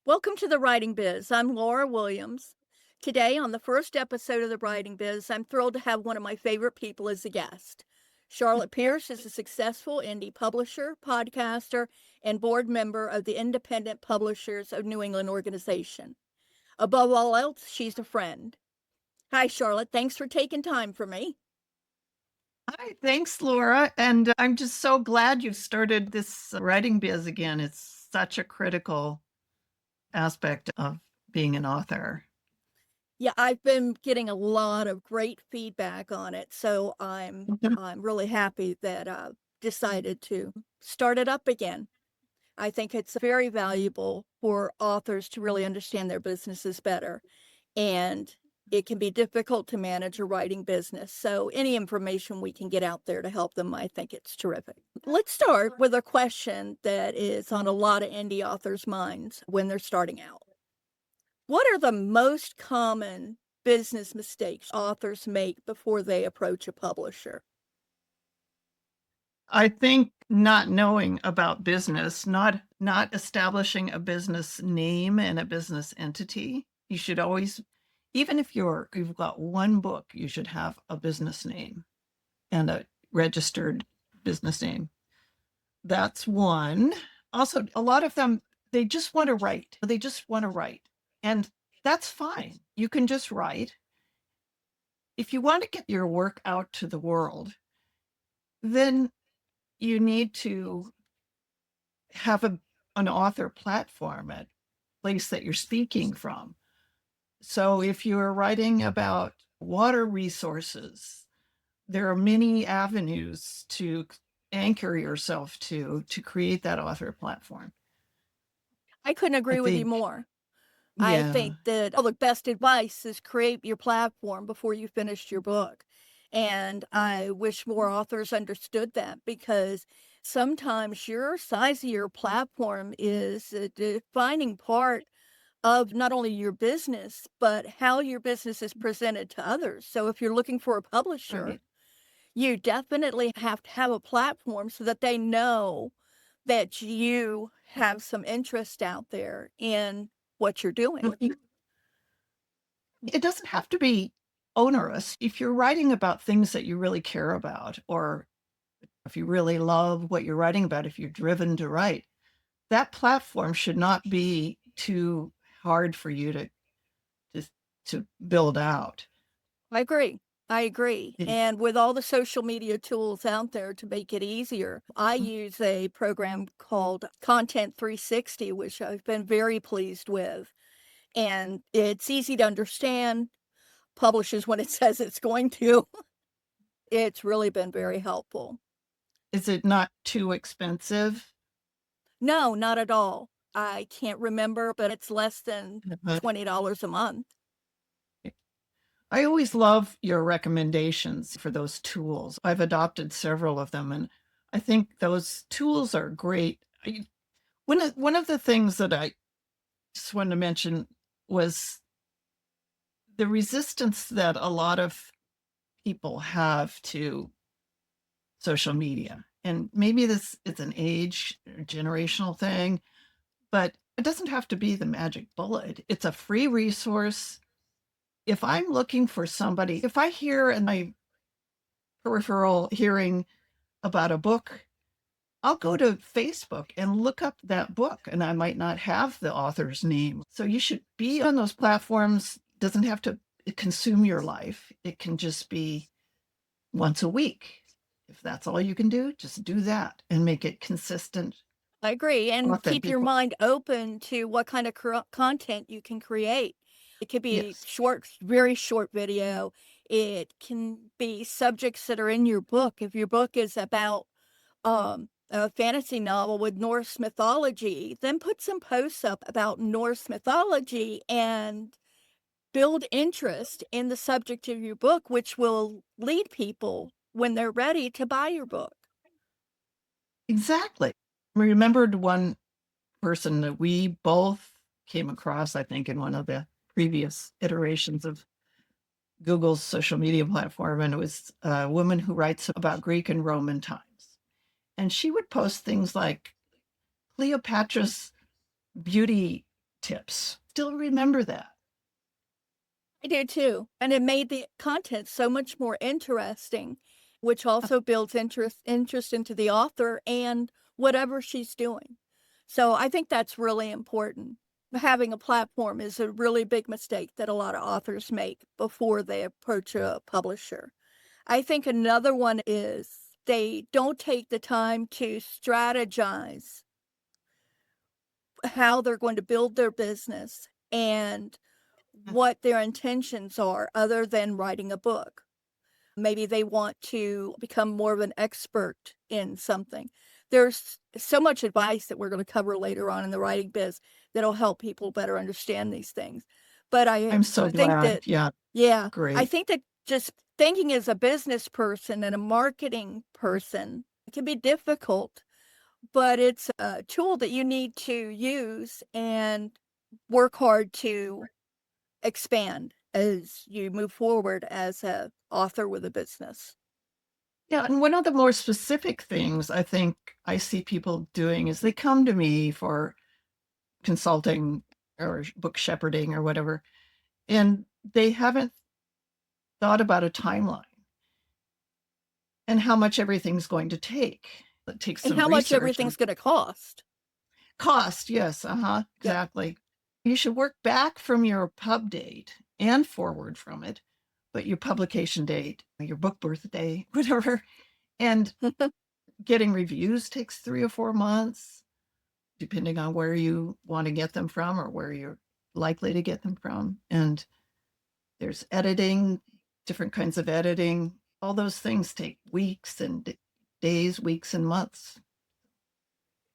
Welcome to the Writing Biz. I'm Laura Williams. Today, on the first episode of the Writing Biz, I'm thrilled to have one of my favorite people as a guest. Charlotte Pierce is a successful indie publisher, podcaster, and board member of the Independent Publishers of New England organization. Above all else, she's a friend. Hi, Charlotte. Thanks for taking time for me. Hi, thanks, Laura. And I'm just so glad you've started this writing biz again. It's such a critical aspect of being an author. Yeah, I've been getting a lot of great feedback on it, so I'm Mhm. I'm really happy that I decided to start it up again. I think it's very valuable for authors to really understand their businesses better, and it can be difficult to manage a writing business. So, any information we can get out there to help them, I think it's terrific. Let's start with a question that is on a lot of indie authors' minds when they're starting out. What are the most common business mistakes authors make before they approach a publisher? I think not knowing about business, not establishing a business name and a business entity. You should always, even if you've got one book, you should have a business name and a registered business name. That's one. Also, a lot of them, they just want to write. They just want to write. And that's fine. You can just write. If you want to get your work out to the world, then you need to have an author platform, a place that you're speaking from. So if you're writing about water resources, there are many avenues to anchor yourself to create that author platform. I couldn't I agree with you think, more. I yeah. think that the best advice is create your platform before you finish your book. And I wish more authors understood that because sometimes your size of your platform is a defining part of not only your business, but how your business is presented to others. So if you're looking for a publisher, Right. you definitely have to have a platform so that they know that you have some interest out there in what you're doing. Mhm. It doesn't have to be onerous. If you're writing about things that you really care about, or if you really love what you're writing about, if you're driven to write, that platform should not be too hard for you to, to build out. I agree. I agree. It- And with all the social media tools out there to make it easier, I use a program called Content 360, which I've been very pleased with. And it's easy to understand, publishes when it says it's going to. It's really been very helpful. Is it not too expensive? No, not at all. I can't remember, but it's less than Uh-huh. $20 a month. I always love your recommendations for those tools. I've adopted several of them, and I think those tools are great. One of the things that I just wanted to mention was the resistance that a lot of people have to social media. And maybe this is an age or generational thing, but it doesn't have to be the magic bullet. It's a free resource. If I'm looking for somebody, if I hear in my peripheral hearing about a book, I'll go to Facebook and look up that book, and I might not have the author's name. So you should be on those platforms. Doesn't have to consume your life. It can just be once a week. If that's all you can do, just do that and make it consistent, I agree, and keep authentic. your mind open to what kind of content you can create. It could be Yes. short, very short video. It can be subjects that are in your book. If your book is about a fantasy novel with Norse mythology, then put some posts up about Norse mythology and build interest in the subject of your book, which will lead people when they're ready to buy your book. Exactly. Remembered one person that we both came across, I think, in one of the previous iterations of Google's social media platform, and it was a woman who writes about Greek and Roman times. And she would post things like Cleopatra's beauty tips. Still remember that. I do too, and it made the content so much more interesting, which also builds interest into the author and whatever she's doing. So I think that's really important. Having a platform is a really big mistake that a lot of authors make before they approach a publisher. I think another one is they don't take the time to strategize how they're going to build their business and what their intentions are other than writing a book. Maybe they want to become more of an expert in something. There's so much advice that we're going to cover later on in the writing biz that'll help people better understand these things. But I I'm so think glad. that, Yeah, yeah, I great. think that just thinking as a business person and a marketing person can be difficult, but it's a tool that you need to use and work hard to expand as you move forward as a author with a business. Yeah, and one of the more specific things I think I see people doing is they come to me for consulting or book shepherding or whatever, and they haven't thought about a timeline and how much everything's going to take. It takes And some how much research and everything's gonna cost. cost. Yes, Yep. exactly. You should work back from your pub date and forward from it, but your publication date, your book birthday, whatever. And getting reviews takes 3 or 4 months, depending on where you want to get them from or where you're likely to get them from. And there's editing, different kinds of editing. All those things take weeks and days, weeks and months.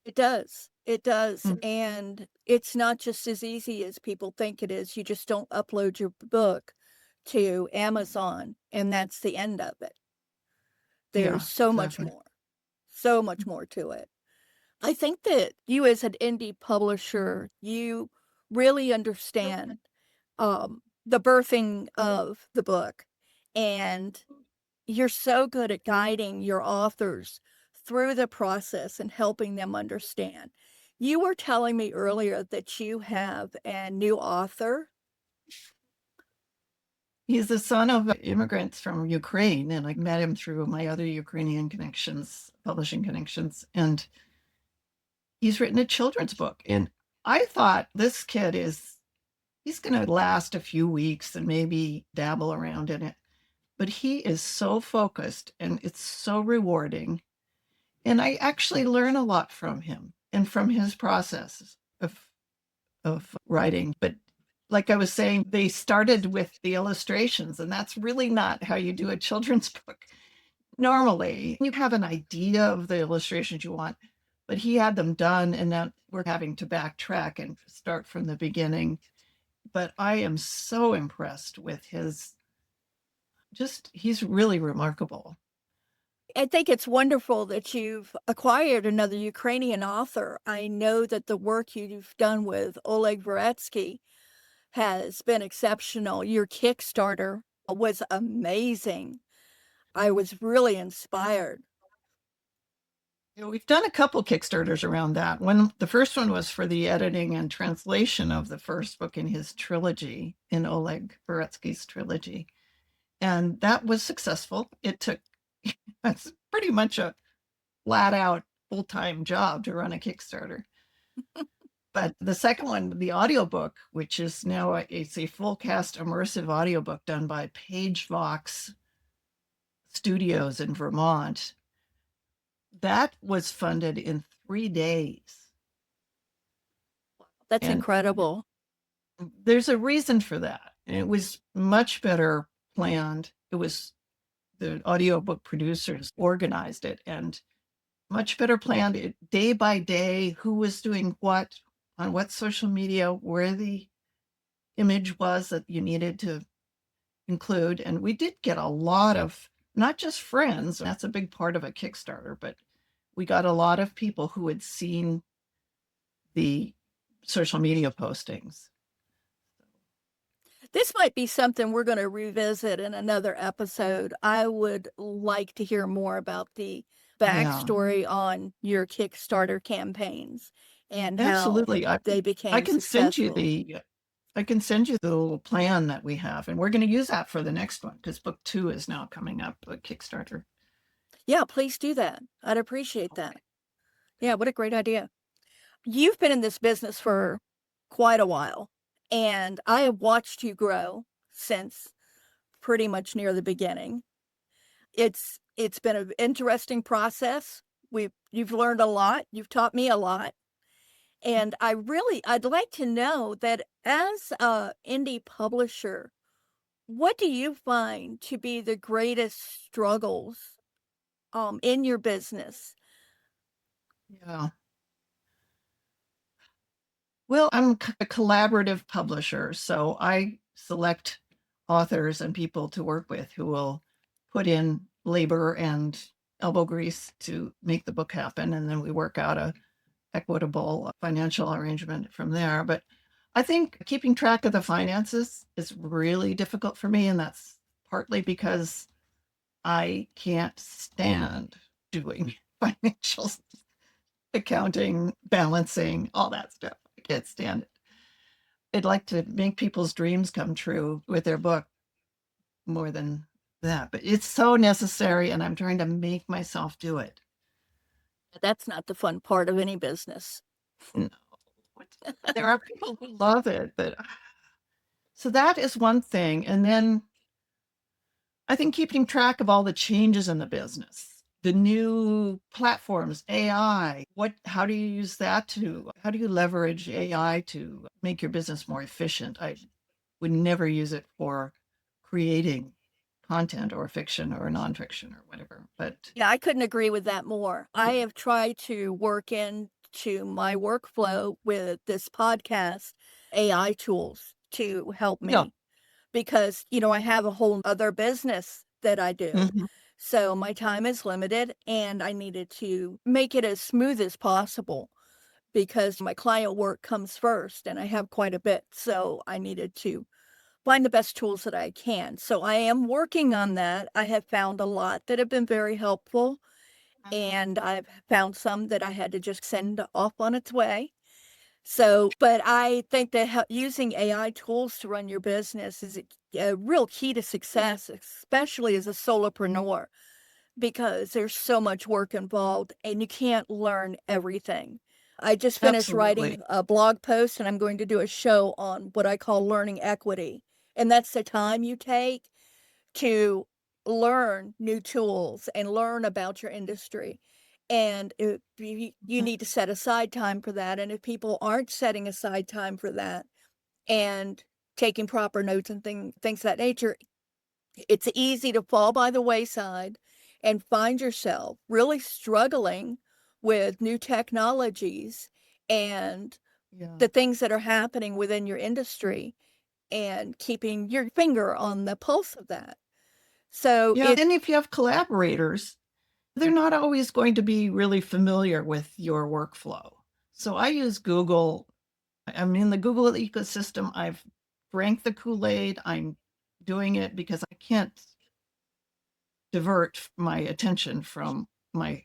It does, Mm. and it's not just as easy as people think it is. You just don't upload your book to Amazon, and that's the end of it. There's Yeah, exactly. so much more to it. I think that you as an indie publisher, you really understand, the birthing of the book, and you're so good at guiding your authors through the process and helping them understand. You were telling me earlier that you have a new author. He's the son of immigrants from Ukraine, and I met him through my other Ukrainian connections, publishing connections, and he's written a children's book. And I thought this kid is he's going to last a few weeks and maybe dabble around in it. But he is so focused and it's so rewarding. And I actually learn a lot from him and from his process of writing. But like I was saying, they started with the illustrations, and that's really not how you do a children's book. Normally, you have an idea of the illustrations you want, but he had them done, and now we're having to backtrack and start from the beginning. But I am so impressed with his just, he's really remarkable. I think it's wonderful that you've acquired another Ukrainian author. I know that the work you've done with Oleg Varetsky has been exceptional. Your Kickstarter was amazing. I was really inspired. You know, we've done a couple Kickstarters around that. One, the first one was for the editing and translation of the first book in his trilogy, in Oleg Varetsky's trilogy. And that was successful. It took, that's pretty much a flat out full time job to run a Kickstarter. But the second one, the audiobook, which is now it's a full cast immersive audiobook done by Page Vox Studios in Vermont, that was funded in 3 days. That's And incredible. there's a reason for that. And it was much better planned. It was the audiobook producers organized it and much better planned it day by day, who was doing what on what social media, where the image was that you needed to include. And we did get a lot of not just friends, that's a big part of a Kickstarter, but we got a lot of people who had seen the social media postings. This might be something we're going to revisit in another episode. I would like to hear more about the Yeah. backstory on your Kickstarter campaigns and how Absolutely. they I became can send you successful. the I can send you the little plan that we have, and we're going to use that for the next one because book 2 is now coming up, a Kickstarter. Yeah, please do that. I'd appreciate that. Okay. Yeah, what a great idea. You've been in this business for quite a while, and I have watched you grow since pretty much near the beginning. It's been an interesting process. You've learned a lot. You've taught me a lot. And I'd like to know that as a indie publisher, what do you find to be the greatest struggles in your business? Yeah. Well, I'm a collaborative publisher, so I select authors and people to work with who will put in labor and elbow grease to make the book happen, and then we work out a equitable financial arrangement from there. But I think keeping track of the finances is really difficult for me, and that's partly because I can't stand doing financial accounting, balancing, all that stuff. I can't stand it. I'd like to make people's dreams come true with their book more than that, but it's so necessary, and I'm trying to make myself do it. That's not the fun part of any business. No, there are people who love it, but so that is one thing. And then I think keeping track of all the changes in the business, the new platforms, AI, how do you use that how do you leverage AI to make your business more efficient? I would never use it for creating content or fiction or nonfiction or whatever. But Yeah, I couldn't agree with that more. I have tried to work into my workflow with this podcast AI tools to help yeah, me because, I have a whole other business that I do. mhm, So my time is limited and I needed to make it as smooth as possible because my client work comes first and I have quite a bit. So I needed to find the best tools that I can. So I am working on that. I have found a lot that have been very helpful and I've found some that I had to just send off on its way. So, but I think that using AI tools to run your business is a real key to success, especially as a solopreneur, because there's so much work involved and you can't learn everything. I just finished absolutely. writing a blog post and I'm going to do a show on what I call learning equity. And that's the time you take to learn new tools and learn about your industry. And you Mhm, need to set aside time for that. And if people aren't setting aside time for that and taking proper notes and things of that nature, it's easy to fall by the wayside and find yourself really struggling with new technologies and yeah. the things that are happening within your industry and keeping your finger on the pulse of that. So Yeah. And if you have collaborators, they're not always going to be really familiar with your workflow. So I use Google. I'm in the Google ecosystem. I've drank the Kool-Aid. I'm doing it because I can't divert my attention from my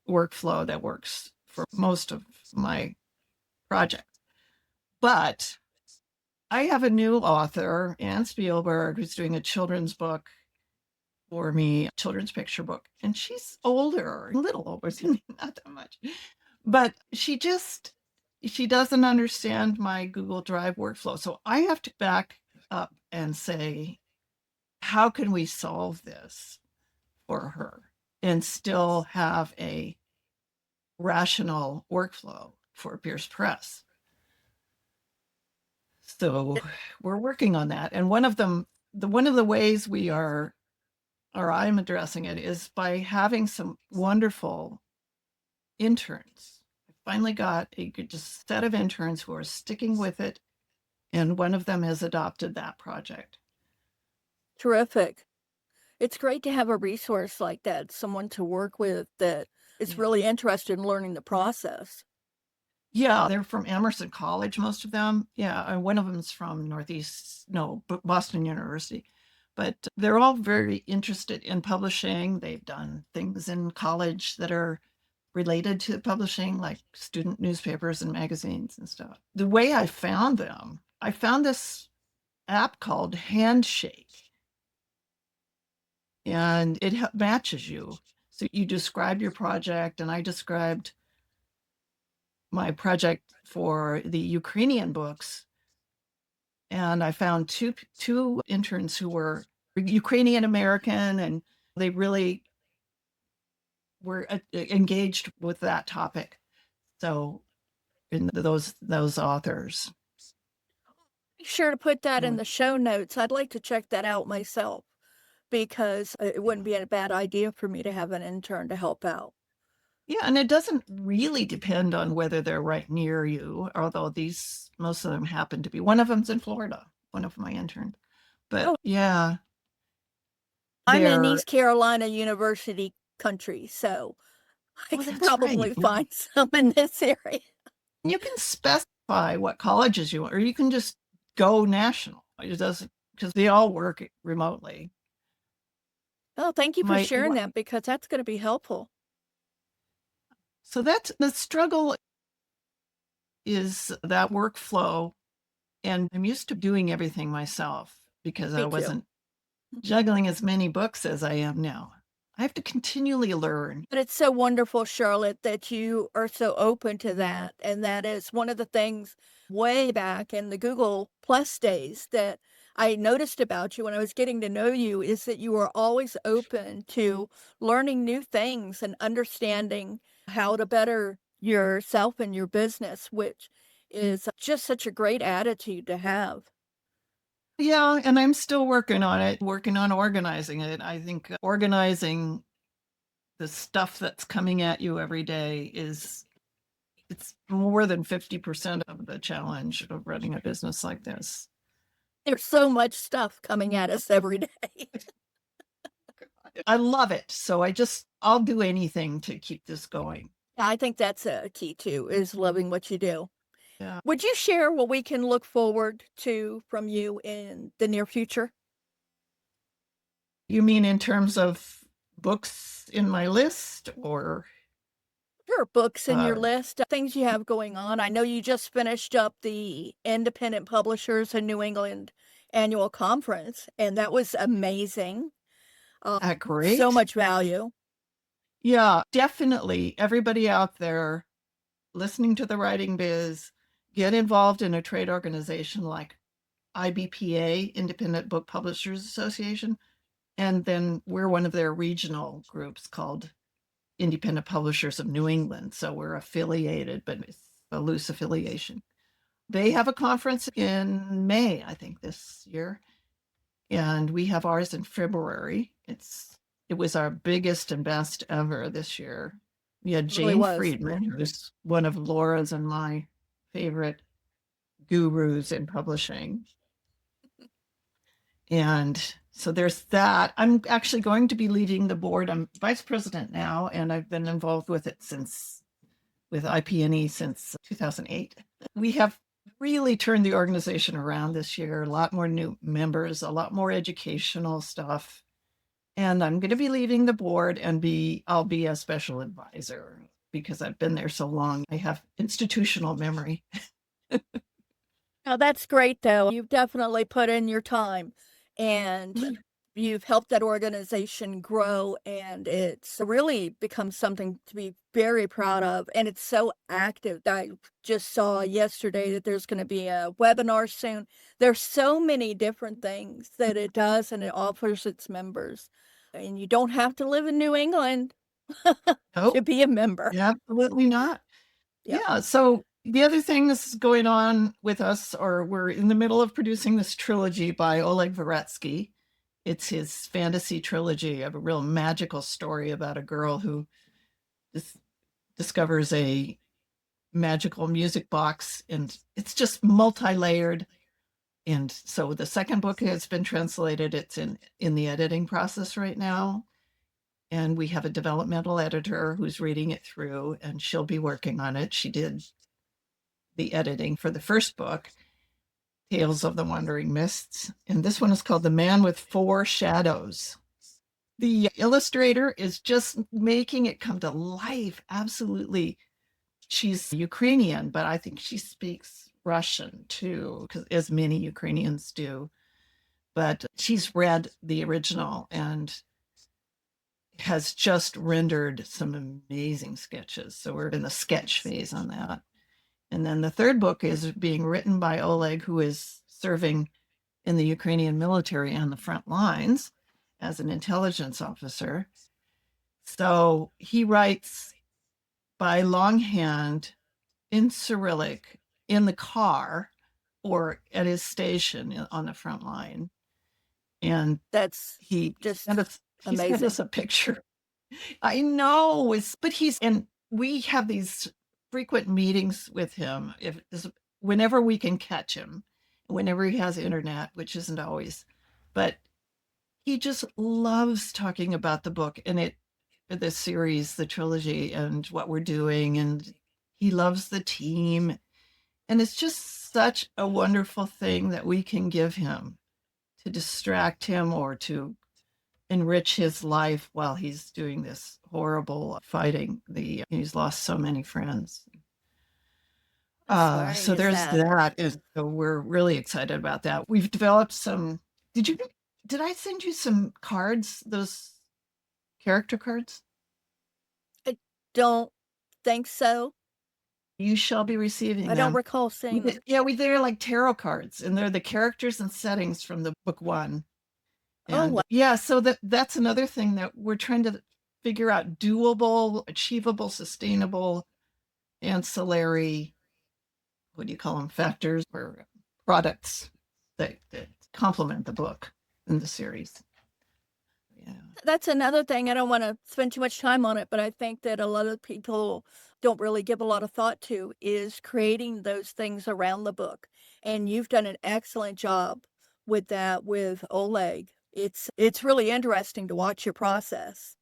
workflow that works for most of my projects. But I have a new author, Anne Spielberg, who's doing a children's book for me, a children's picture book. And she's older, a little older, not that much. But she doesn't understand my Google Drive workflow. So I have to back up and say, how can we solve this for her and still have a rational workflow for Pierce Press? So we're working on that. And one of the ways or I'm addressing it is by having some wonderful interns. I finally got a good just set of interns who are sticking with it, and one of them has adopted that project. terrific. It's great to have a resource like that, someone to work with that is Yeah. really interested in learning the process. Yeah, they're from Emerson College, most of them. Yeah, and one of them's from Northeast, no, Boston University. But they're all very interested in publishing. They've done things in college that are related to publishing, like student newspapers and magazines and stuff. The way I found them, I found this app called Handshake, and it matches you. So you describe your project, and I described my project for the Ukrainian books. And I found two interns who were Ukrainian American, and they really were engaged with that topic. So in those authors. Be sure to put that in So, the show notes. I'd like to check that out myself because it wouldn't be a bad idea for me to have an intern to help out. yeah, and it doesn't really depend on whether they're right near you, although most of them happen to be. One of them's in Florida, one of my interns. But Oh, yeah, I'm in they're, East Carolina University country, so I oh, could that's right. probably find some in this area. You can specify what colleges you want, or you can just go national. It doesn't, because they all work remotely. Oh, thank you for My, sharing that because that's going to be helpful. so that's the struggle, is that workflow. And I'm used to doing everything myself because I Me too. wasn't juggling as many books as I am now. I have to continually learn. But it's so wonderful, Charlotte, that you are so open to that. And that is one of the things way back in the Google Plus days that I noticed about you when I was getting to know you is that you are always open to learning new things and understanding how to better yourself and your business, which is just such a great attitude to have. Yeah, and I'm still working on it, working on organizing it. I think organizing the stuff that's coming at you every day it's more than 50% of the challenge of running a business like this. There's so much stuff coming at us every day. I love it. So I'll do anything to keep this going. I think that's a key too, is loving what you do. Yeah. Would you share what we can look forward to from you in the near future? You mean in terms of books in my list or Your books in your uh list, things you have going on. I know you just finished up the Independent Publishers in New England annual conference, and that was amazing. So great? much value. Yeah, definitely. Everybody out there listening to the Writing Biz, get involved in a trade organization like IBPA, Independent Book Publishers Association. And then we're one of their regional groups called Independent Publishers of New England. So we're affiliated, but it's a loose affiliation. They have a conference in May, I think, this year. And we have ours in February. It was our biggest and best ever this year. We had It really Jane was. Friedman, who's one of Laura's and my favorite gurus in publishing. And so there's that. I'm actually going to be leading the board. I'm vice president now, and I've been involved with it with IP&E since 2008. We have really turned the organization around this year. A lot more new members, a lot more educational stuff. And I'm going to be leaving the board and I'll be a special advisor because I've been there so long. I have institutional memory. Oh, that's great, though. You've definitely put in your time and you've helped that organization grow, and it's really become something to be very proud of. And it's so active. I just saw yesterday that there's going to be a webinar soon. There's so many different things that it does and it offers its members. And you don't have to live in New England Oh, to be a member. absolutely not. Yep. Yeah. So the other thing that's going on with us, or we're in the middle of producing this trilogy by Oleg Varetsky. It's his fantasy trilogy of a real magical story about a girl who discovers a magical music box, and it's just multi-layered. And so the second book has been translated. It's in the editing process right now. And we have a developmental editor who's reading it through, and she'll be working on it. She did the editing for the first book, Tales of the Wandering Mists. And this one is called The Man with Four Shadows. The illustrator is just making it come to life. Absolutely. She's Ukrainian, but I think she speaks Russian too, because as many Ukrainians do. But she's read the original and has just rendered some amazing sketches. So we're in the sketch phase on that. And then the third book is being written by Oleg, who is serving in the Ukrainian military on the front lines as an intelligence officer. So he writes by longhand in Cyrillic in the car or at his station on the front line. And That's he just sent us, he sent amazing. us a picture. I know, but and we have these frequent meetings with him whenever we can catch him, whenever he has internet, which isn't always, but he just loves talking about the book and the series, the trilogy, and what we're doing. And he loves the team. And it's just such a wonderful thing that we can give him to distract him or to enrich his life while he's doing this horrible fighting. He's lost so many friends. Sorry to So hear there's that. that. So we're really excited about that. We've developed some. Did I send you some cards? Those character cards? I don't think so. You shall be receiving I don't them. recall seeing them. Yeah, they're like tarot cards, and they're the characters and settings from the book one. Oh, And wow. yeah, so that's another thing that we're trying to figure out: doable, achievable, sustainable, ancillary, what do you call them, factors or products that complement the book in the series. Yeah. That's another thing. I don't want to spend too much time on it, but I think that a lot of people don't really give a lot of thought to is creating those things around the book. And you've done an excellent job with that with Oleg. It's really interesting to watch your process.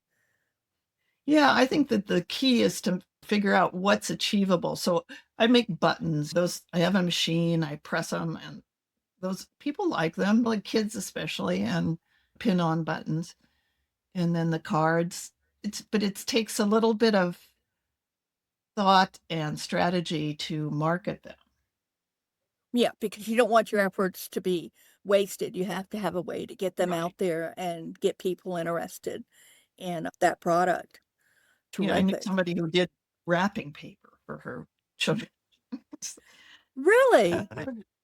Yeah, I think that the key is to figure out what's achievable. So I make buttons. Those I have a machine, I press them, and those people like them, like kids especially, and pin on buttons. And then the cards. It takes a little bit of thought and strategy to market them. Yeah, because you don't want your efforts to be wasted. You have to have a way to get them Right. out there and get people interested in that product. You know, I knew Terrific. somebody who did wrapping paper for her children. Really?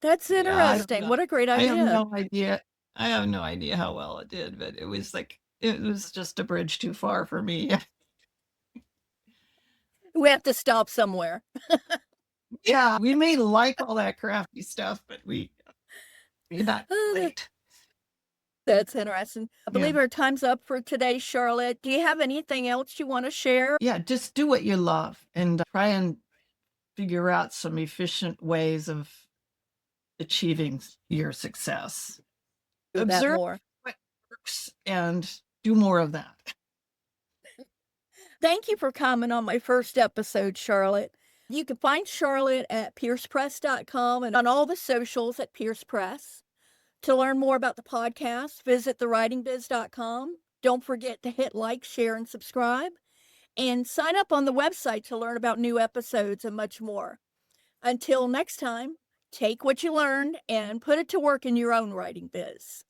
That's Yeah, I don't interesting. know. What a great I have idea. no idea. I have no idea how well it did, but it was just a bridge too far for me. We have to stop somewhere. Yeah, we may like all that crafty stuff, but we're not late. That's interesting. I Yeah. believe our time's up for today, Charlotte. Do you have anything else you want to share? Yeah, just do what you love and try and figure out some efficient ways of achieving your success. Do that Observe more. what works and do more of that. Thank you for coming on my first episode, Charlotte. You can find Charlotte at piercepress.com and on all the socials at Pierce Press. To learn more about the podcast, visit thewritingbiz.com. Don't forget to hit like, share, and subscribe. And sign up on the website to learn about new episodes and much more. Until next time, take what you learned and put it to work in your own writing biz.